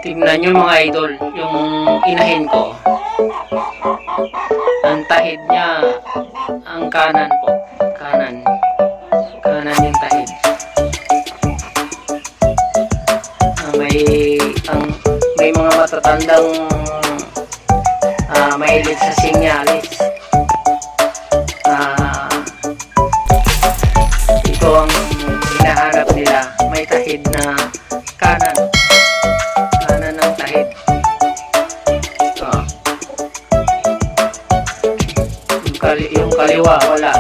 Tignan nyo mga idol, yung inahin ko. Ang tahid niya, ang kanan po. Kanan yung tahid. May mga matatandang mahilig sa sinyalis. Ito ang hinahanap nila. May tahid na kanan ng tahid. Yung kaliwa wala.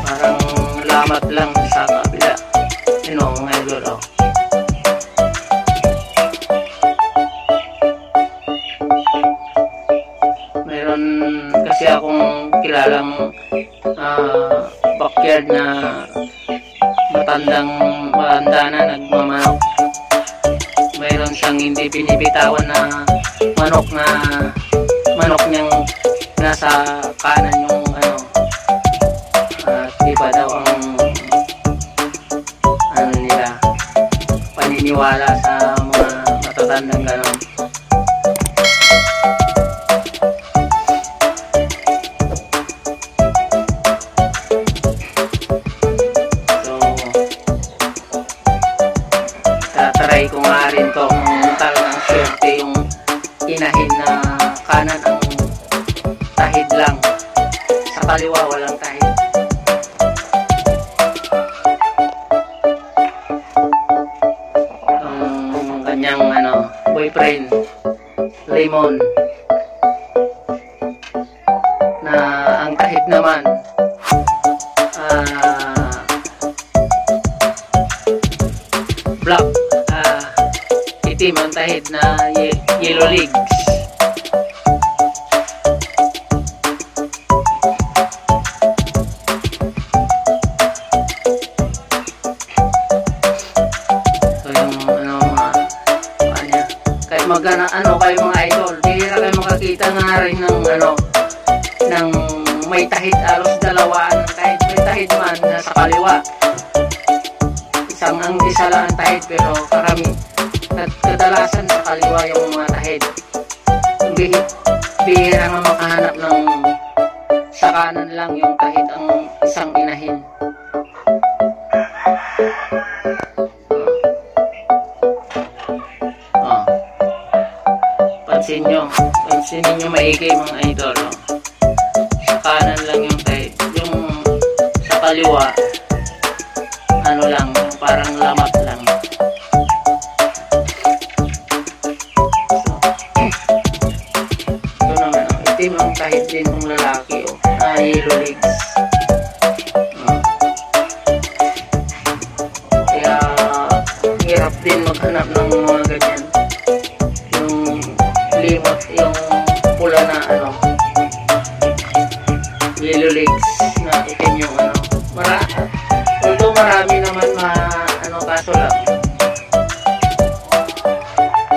Parang lamat lang sa kabila. Mga idol, meron kasi akong kilalang backyard na matanda na nagmamanok. Mayroon siyang hindi binibitawan na manok niyang nasa kanan yung iba daw ang nila paniniwala sa mga matatandang ganon. Tatry ko nga rin to kung talagang swerte yung inahin na kanan ang tahid lang, sa kaliwa walang tahid. Ang kanyang boyfriend Lemon na ang tahid naman black, itim ang tahid na yellow legs. So yung kahit kayo mga idol, bihira kayo makakita nga rin ng may tahid, alos dalawaan ng tahid. May tahid man nasa kaliwa, ang isa lang ang tahid, pero kadalasan sa kaliwa yung mga tahid. Bihira nga makahanap ng sa kanan lang yung tahid ang isang inahin. Pansinin nyo maigi mga idol, sa kanan lang yung tahid, yung sa kaliwa lang, parang lamat lang. Ito naman, itim ang tahid din ng lalaki, yellow legs. Kaya hirap din maghanap ng mga ganyan, yung limot, yung pula na yellow legs na itim yung marami naman kaso lang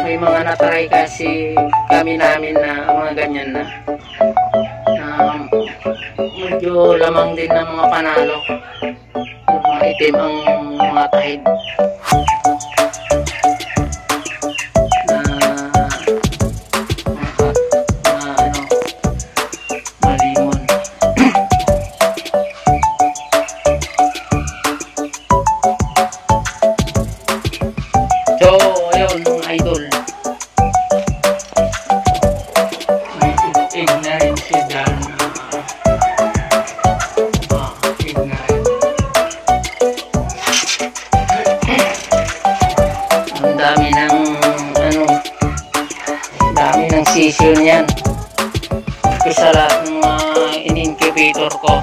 may mga natry kasi kami namin na mga ganyan na medyo lamang din ng mga panalo, yung mga itim ang mga tahid malimon. So, ayun mga idol. May itig na rin siya dyan. Itig na rin. Ang dami ng sisyo niyan. Isa lahat ng mga in-incubator ko.